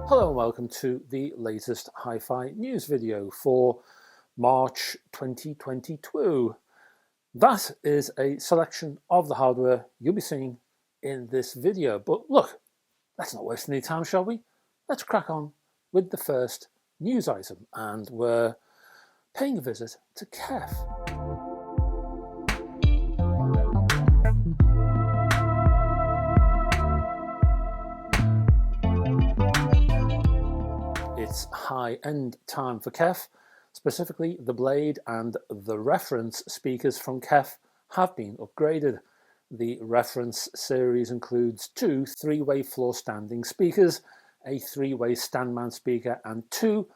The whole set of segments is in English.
Hello and welcome to the latest hi-fi news video for March 2022. That is a selection of the hardware you'll be seeing in this video. But look, let's not waste any time, shall we? Let's crack on with the first news item, and we're paying a visit to KEF. It's high-end time for KEF. Specifically, the Blade and the Reference speakers from KEF have been upgraded. The Reference series includes two 3-way floor standing speakers, a 3-way stand mount speaker, and two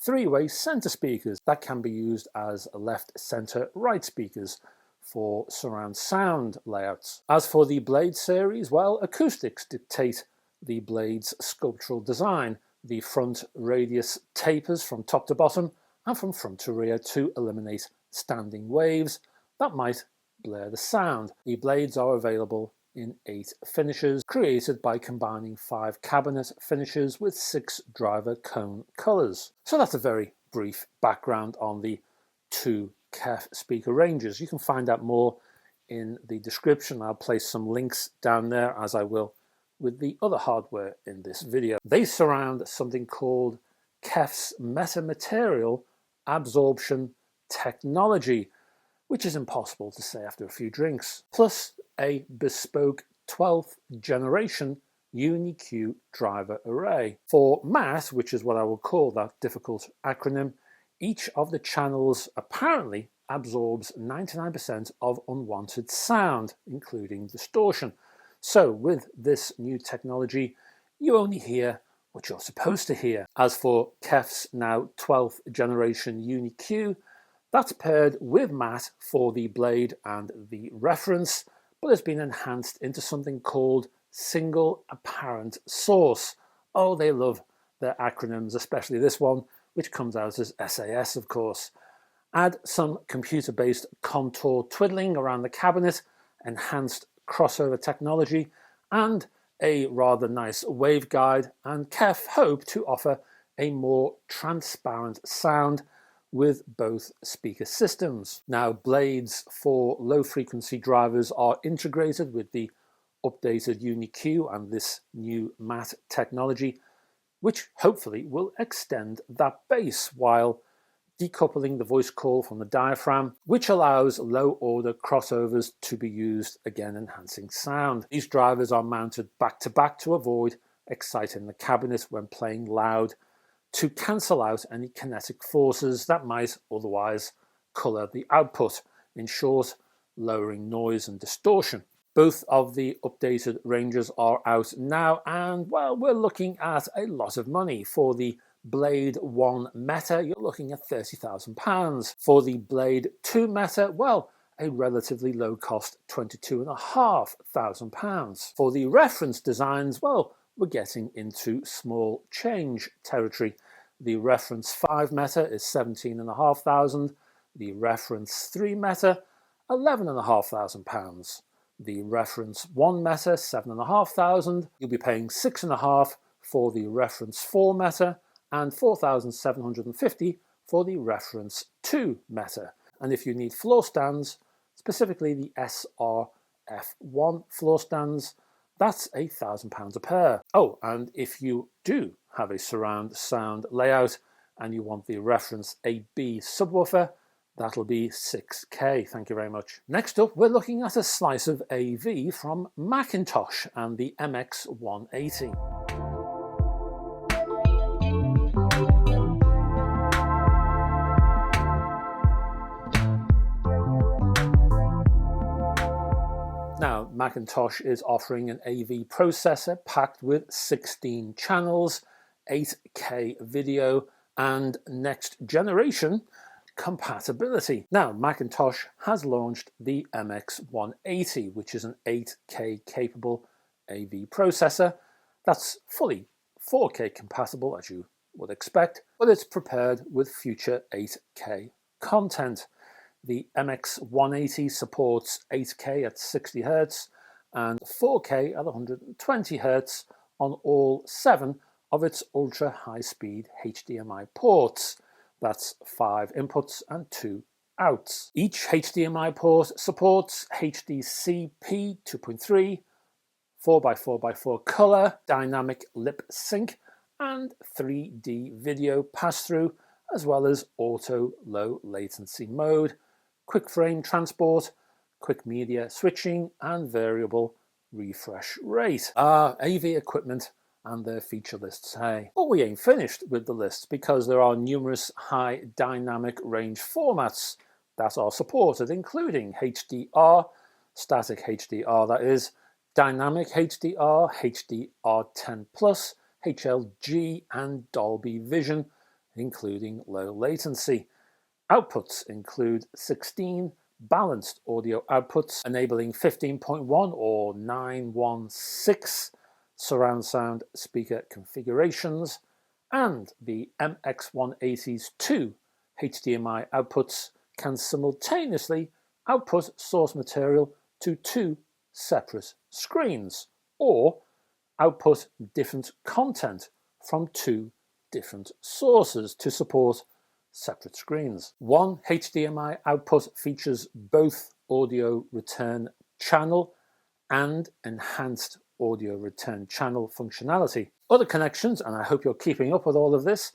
3-way center speakers that can be used as left, center, right speakers for surround sound layouts. As for the Blade series, well, acoustics dictate the Blade's sculptural design. The front radius tapers from top to bottom and from front to rear to eliminate standing waves that might blur the sound. The Blades are available in 8 finishes, created by combining 5 cabinet finishes with 6 driver cone colours. So that's a very brief background on the 2 KEF speaker ranges. You can find out more in the description. I'll place some links down there, as I will with the other hardware in this video. They surround something called KEF's metamaterial absorption technology, which is impossible to say after a few drinks, plus a bespoke 12th generation UniQ driver array. For MAT, which is what I will call that difficult acronym, each of the channels apparently absorbs 99% of unwanted sound, including distortion. So with this new technology, you only hear what you're supposed to hear. As for KEF's now 12th generation UniQ, that's paired with MAT for the Blade and the Reference, but has been enhanced into something called Single Apparent Source. Oh, they love their acronyms, especially this one, which comes out as SAS, of course. Add some computer-based contour twiddling around the cabinet, enhanced crossover technology, and a rather nice waveguide, and KEF hope to offer a more transparent sound with both speaker systems. Now, Blades for low-frequency drivers are integrated with the updated UniQ and this new MAT technology, which hopefully will extend that bass while decoupling the voice call from the diaphragm, which allows low-order crossovers to be used, again enhancing sound. These drivers are mounted back-to-back to avoid exciting the cabinet when playing loud, to cancel out any kinetic forces that might otherwise colour the output, in short, lowering noise and distortion. Both of the updated ranges are out now, and well, we're looking at a lot of money. For the Blade 1 Meta, you're looking at £30,000. For the Blade 2 Meta, well, a relatively low cost £22,500. For the Reference designs, well, we're getting into small change territory. The Reference 5 Meta is £17,500. The Reference 3 Meta, £11,500. The Reference 1 Meta, £7,500. You'll be paying £6,500 for the Reference 4 Meta, and £4,750 for the Reference 2 Meta. And if you need floor stands, specifically the SRF1 floor stands, that's £1,000 a pair. Oh, and if you do have a surround sound layout and you want the reference AB subwoofer, that'll be 6K. Thank you very much. Next up, we're looking at a slice of AV from Mcintosh and the MX180. Now, Mcintosh is offering an AV processor packed with 16 channels, 8K video, and next generation compatibility. Now, Mcintosh has launched the MX180, which is an 8K capable AV processor that's fully 4K compatible, as you would expect, but it's prepared with future 8K content. The MX180 supports 8K at 60 Hz and 4K at 120 Hz on all 7 of its ultra high-speed HDMI ports. That's 5 inputs and 2 outs. Each HDMI port supports HDCP 2.3, 4x4x4 color, dynamic lip sync, and 3D video pass-through, as well as auto low latency mode, quick frame transport, quick media switching, and variable refresh rate. AV equipment and their feature lists say. But we ain't finished with the list, because there are numerous high dynamic range formats that are supported, including HDR, static HDR that is, dynamic HDR, HDR10+, HLG, and Dolby Vision, including low latency. Outputs include 16 balanced audio outputs, enabling 15.1 or 916 surround sound speaker configurations, and the MX180's 2 HDMI outputs can simultaneously output source material to 2 separate screens, or output different content from 2 different sources to support separate screens. One HDMI output features both audio return channel and enhanced audio return channel functionality. Other connections, and I hope you're keeping up with all of this,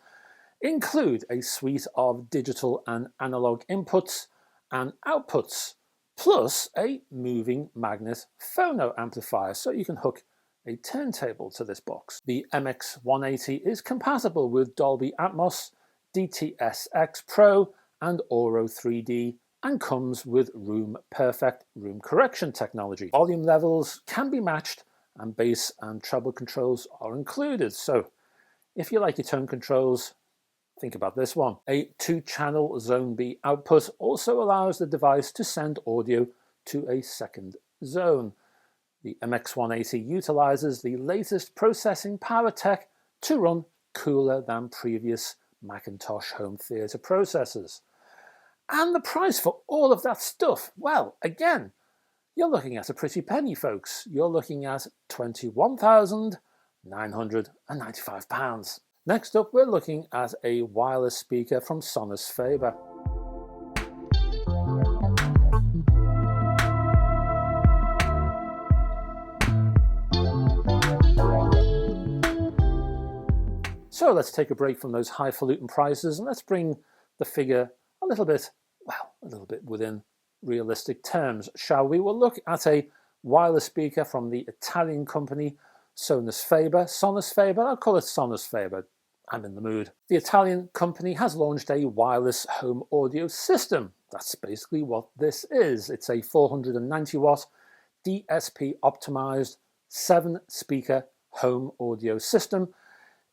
include a suite of digital and analog inputs and outputs, plus a moving magnet phono amplifier, so you can hook a turntable to this box. The MX180 is compatible with Dolby Atmos, DTS:X Pro, and Auro 3D, and comes with room perfect room correction technology. Volume levels can be matched, and bass and treble controls are included. So if you like your tone controls, think about this one. A 2-channel Zone B output also allows the device to send audio to a second zone. The MX180 utilizes the latest processing power tech to run cooler than previous Mcintosh home theater processors. And the price for all of that stuff, well, again, you're looking at a pretty penny, folks. You're looking at £21,995. Next up, we're looking at a wireless speaker from Sonus Faber. So let's take a break from those highfalutin prices and let's bring the figure a little bit within realistic terms, shall we? We'll look at a wireless speaker from the Italian company Sonus Faber. Sonus Faber, I'll call it Sonus Faber. I'm in the mood. The Italian company has launched a wireless home audio system. That's basically what this is. It's a 490 watt DSP optimized 7-speaker home audio system.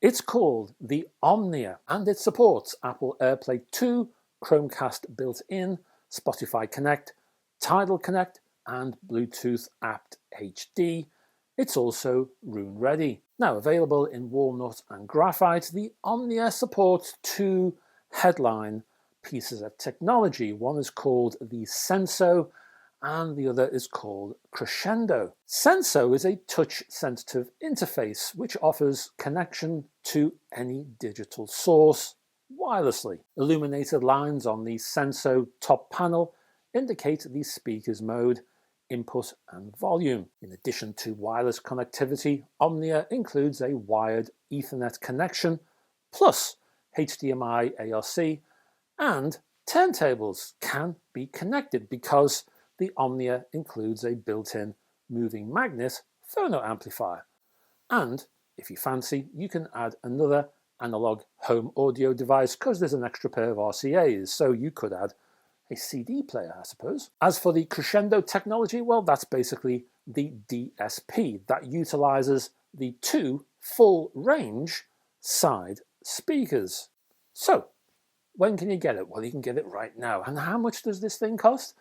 It's called the Omnia, and it supports Apple AirPlay 2, Chromecast built-in, Spotify Connect, Tidal Connect, and Bluetooth Apt HD. It's also room ready. Now available in walnut and graphite, the Omnia supports 2 headline pieces of technology. One is called the Senso, and the other is called Crescendo. Senso is a touch-sensitive interface which offers connection to any digital source wirelessly. Illuminated lines on the Senso top panel indicate the speaker's mode, input and volume. In addition to wireless connectivity, Omnia includes a wired Ethernet connection plus HDMI, ARC, and turntables can be connected because the Omnia includes a built-in moving magnet phono amplifier. And if you fancy, you can add another analog home audio device because there's an extra pair of RCAs, so you could add a CD player, I suppose. As for the crescendo technology, well, that's basically the DSP that utilizes the two full range side speakers. So when can you get it? Well, you can get it right now. And how much does this thing cost?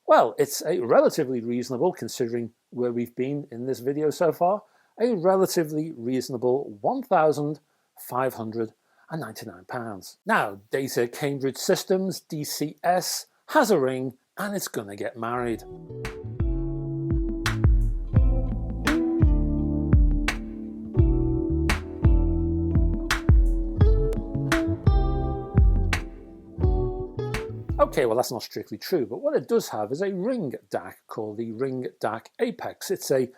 Well, it's a relatively reasonable, considering where we've been in this video so far, a relatively reasonable £1,599. Now, Data Cambridge Systems, DCS, has a ring and it's gonna get married. Okay, well that's not strictly true, but what it does have is a ring DAC called the Ring DAC Apex. It's a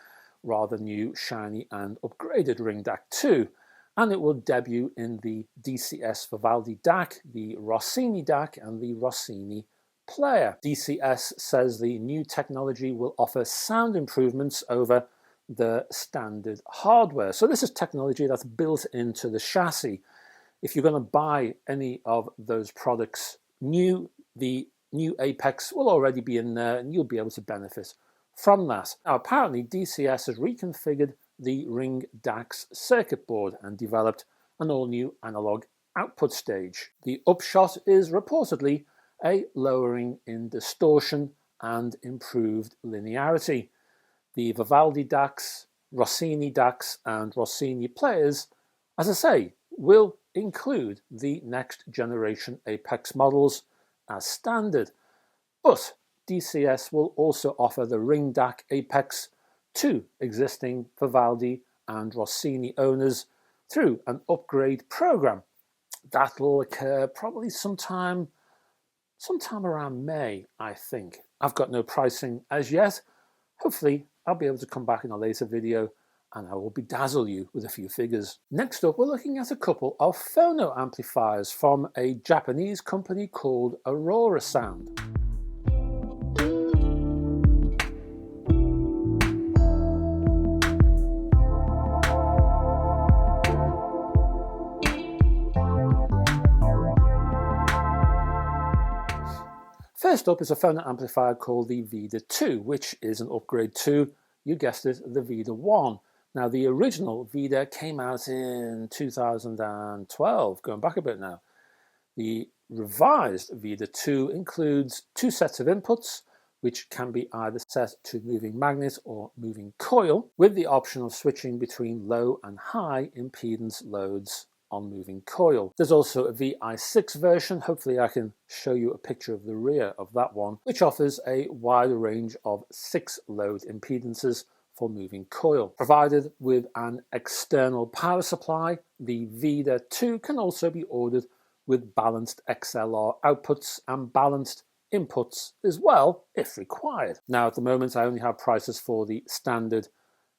rather new, shiny and upgraded Ring DAC 2, and it will debut in the DCS Vivaldi DAC, the Rossini DAC and the Rossini Player. DCS says the new technology will offer sound improvements over the standard hardware. So this is technology that's built into the chassis. If you're going to buy any of those products new, the new Apex will already be in there and you'll be able to benefit from that. Now, apparently DCS has reconfigured the Ring DAC's circuit board and developed an all-new analog output stage. The upshot is reportedly a lowering in distortion and improved linearity. The Vivaldi DACs, Rossini DACs and Rossini players, as I say, will include the next generation Apex models as standard, but DCS will also offer the Ring DAC Apex to existing Vivaldi and Rossini owners through an upgrade program. That'll occur probably sometime around May, I think. I've got no pricing as yet. Hopefully I'll be able to come back in a later video and I will bedazzle you with a few figures. Next up, we're looking at a couple of phono amplifiers from a Japanese company called Aurorasound. First up is a phono amplifier called the Vida 2, which is an upgrade to, you guessed it, the Vida 1. Now, the original Vida came out in 2012, going back a bit now. The revised Vida 2 includes two sets of inputs, which can be either set to moving magnet or moving coil, with the option of switching between low and high impedance loads on moving coil. There's also a VI6 version, hopefully I can show you a picture of the rear of that one, which offers a wider range of 6 load impedances for moving coil. Provided with an external power supply, the Vida 2 can also be ordered with balanced XLR outputs and balanced inputs as well, if required. Now, at the moment, I only have prices for the standard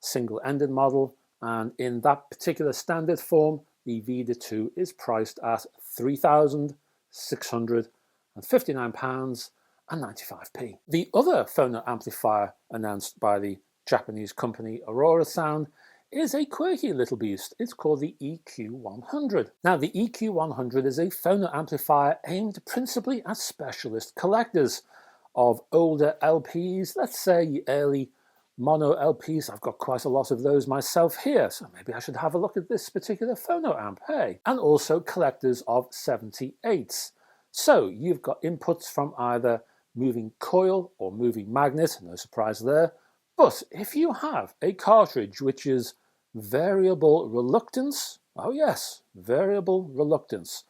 single-ended model, and in that particular standard form, the Vida 2 is priced at £3,659.95. The other phono amplifier announced by the Japanese company Aurorasound is a quirky little beast. It's called the EQ100. Now, the EQ100 is a phono amplifier aimed principally at specialist collectors of older LPs, let's say early mono LPs. I've got quite a lot of those myself here, so maybe I should have a look at this particular phono amp, hey? And also collectors of 78s. So you've got inputs from either moving coil or moving magnet, no surprise there. But if you have a cartridge which is variable reluctance, oh yes, variable reluctance.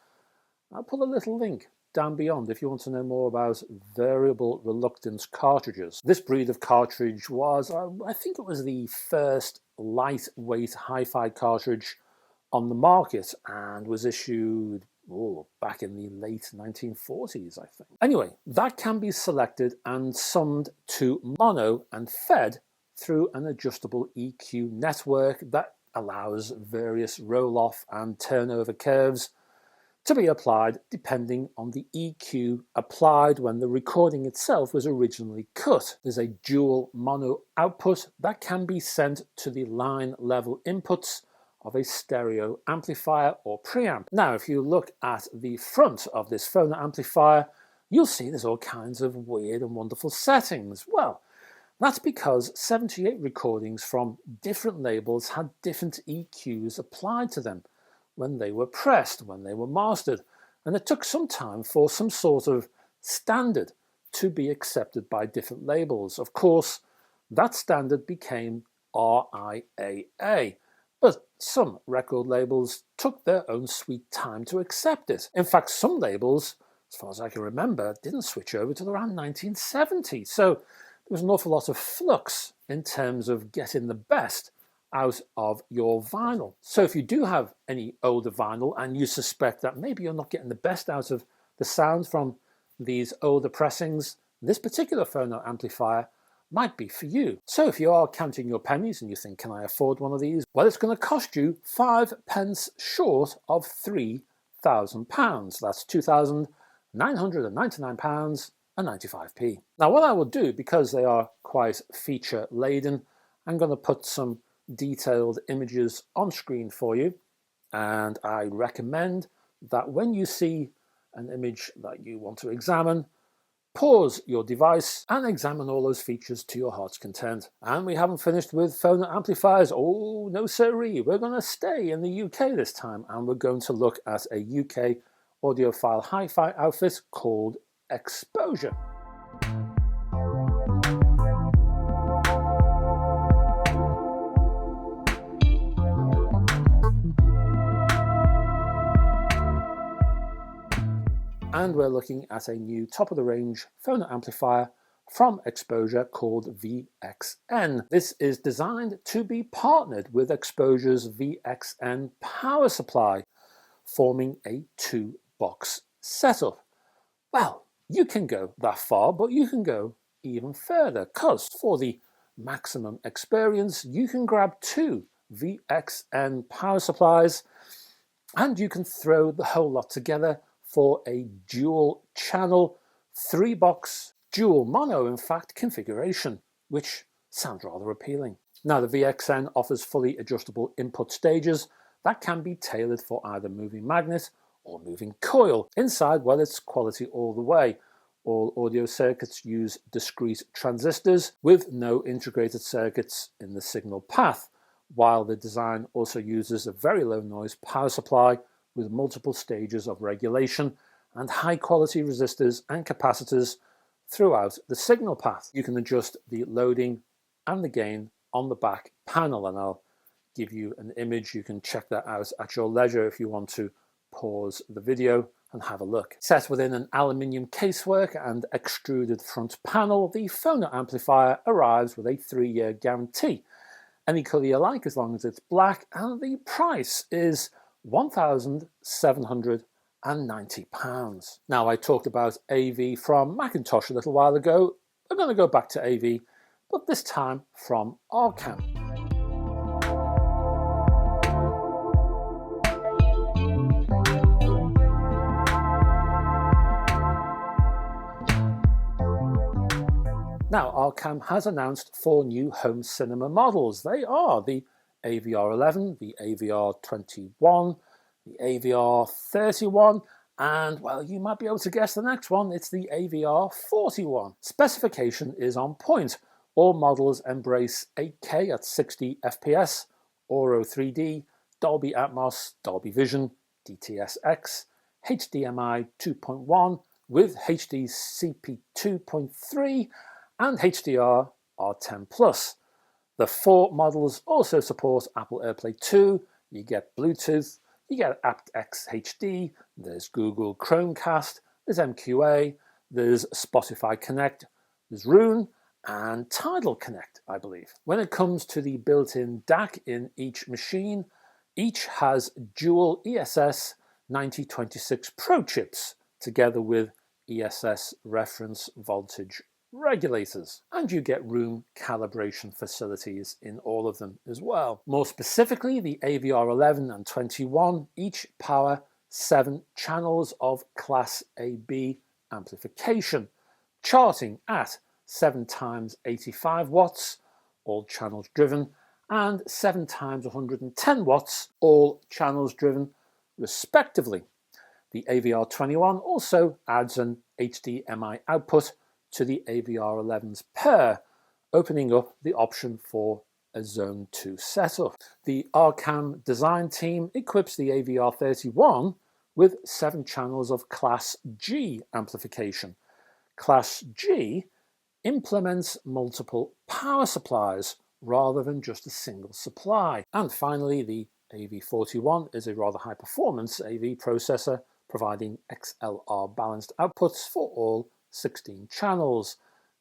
I'll put a little link down beyond if you want to know more about variable reluctance cartridges. This breed of cartridge was, I think it was the first lightweight hi-fi cartridge on the market and was issued back in the late 1940s, I think. Anyway, that can be selected and summed to mono and fed through an adjustable EQ network that allows various roll-off and turnover curves to be applied depending on the EQ applied when the recording itself was originally cut. There's a dual mono output that can be sent to the line level inputs of a stereo amplifier or preamp. Now, if you look at the front of this phono amplifier, you'll see there's all kinds of weird and wonderful settings. Well, that's because 78 recordings from different labels had different EQs applied to them when they were pressed, when they were mastered, and it took some time for some sort of standard to be accepted by different labels. Of course, that standard became RIAA, but some record labels took their own sweet time to accept it. In fact, some labels, as far as I can remember, didn't switch over till around 1970, so there was an awful lot of flux in terms of getting the best out of your vinyl. So if you do have any older vinyl and you suspect that maybe you're not getting the best out of the sound from these older pressings, this particular phono amplifier might be for you. So if you are counting your pennies and you think, can I afford one of these? Well, it's going to cost you 5 pence short of £3,000. That's £2,999.95. Now what I will do, because they are quite feature laden, I'm going to put some detailed images on screen for you, and I recommend that when you see an image that you want to examine, pause your device and examine all those features to your heart's content. And we haven't finished with phono amplifiers. Oh no sirree, we're going to stay in the UK this time, and we're going to look at a UK audiophile hi-fi outfit called Exposure. And we're looking at a new top-of-the-range phono amplifier from Exposure called VXN. This is designed to be partnered with Exposure's VXN power supply, forming a 2-box setup. Well, you can go that far, but you can go even further, because for the maximum experience, you can grab 2 VXN power supplies and you can throw the whole lot together for a dual channel 3-box dual mono, in fact, configuration, which sounds rather appealing. Now, the VXN offers fully adjustable input stages that can be tailored for either moving magnet or moving coil. Inside, well, it's quality all the way. All audio circuits use discrete transistors with no integrated circuits in the signal path, while the design also uses a very low noise power supply with multiple stages of regulation and high quality resistors and capacitors throughout the signal path. You can adjust the loading and the gain on the back panel, and I'll give you an image. You can check that out at your leisure if you want to pause the video and have a look. Set within an aluminium casework and extruded front panel, the phono amplifier arrives with a 3-year guarantee. Any colour you like as long as it's black, and the price is £1,790. Now, I talked about AV from Mcintosh a little while ago. I'm going to go back to AV, but this time from Arcam. Now, Arcam has announced 4 new home cinema models. They are the AVR11, the AVR21, the AVR31, and, well, you might be able to guess the next one. It's the AVR41. Specification is on point. All models embrace 8K at 60 FPS, Auro 3D, Dolby Atmos, Dolby Vision, DTS:X, HDMI 2.1 with HDCP 2.3 and HDR R10+. The 4 models also support Apple AirPlay 2, you get Bluetooth, you get aptX HD, there's Google Chromecast, there's MQA, there's Spotify Connect, there's Roon, and Tidal Connect, I believe. When it comes to the built-in DAC in each machine, each has dual ESS 9026 Pro chips, together with ESS reference voltage regulators, and you get room calibration facilities in all of them as well. More specifically, the AVR11 and 21 each power 7 channels of Class AB amplification, charting at 7 times 85 watts, all channels driven, and 7 times 110 watts, all channels driven, respectively. The AVR21 also adds an HDMI output to the AVR11's pair, opening up the option for a Zone 2 setup. The Arcam design team equips the AVR31 with 7 channels of Class G amplification. Class G implements multiple power supplies rather than just a single supply. And finally, the AV41 is a rather high-performance AV processor providing XLR balanced outputs for all 16 channels.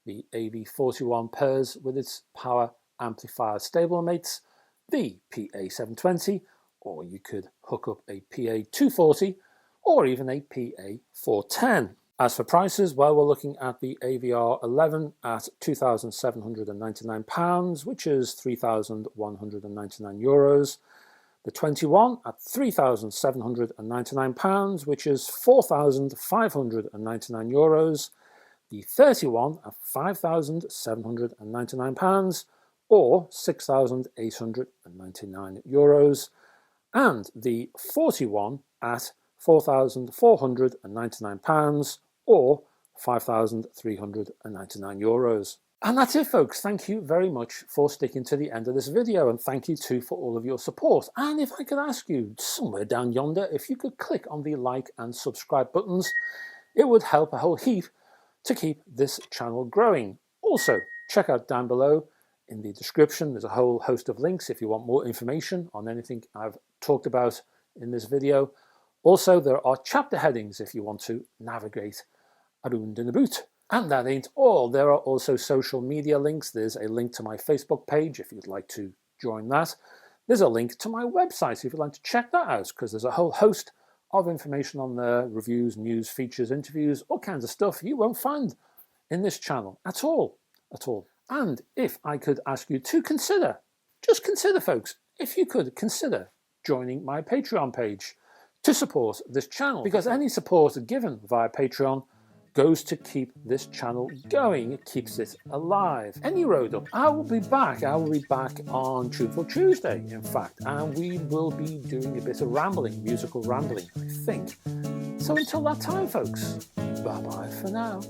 The AV41 pairs with its power amplifier stablemates, the PA720, or you could hook up a PA240 or even a PA410. As for prices, well, we're looking at the AVR11 at £2,799, which is €3,199. The 21 at £3,799, which is €4,599. The 31 at £5,799, or €6,899. And the 41 at £4,499, or €5,399. And that's it, folks. Thank you very much for sticking to the end of this video, and thank you too for all of your support. And if I could ask you, somewhere down yonder, if you could click on the like and subscribe buttons, it would help a whole heap to keep this channel growing. Also, check out down below in the description, there's a whole host of links if you want more information on anything I've talked about in this video. Also, there are chapter headings if you want to navigate around and about. And that ain't all. There are also social media links. There's a link to my Facebook page if you'd like to join that. There's a link to my website if you'd like to check that out, because there's a whole host of information on there, reviews, news, features, interviews, all kinds of stuff you won't find in this channel at all. And if I could ask you to consider, just consider, folks, if you could consider joining my Patreon page to support this channel, because any support given via Patreon goes to keep this channel going. It keeps it alive. Any road up, I will be back on Tuneful Tuesday, in fact, and we will be doing a bit of rambling, musical rambling, I think. So until that time, folks, bye-bye for now.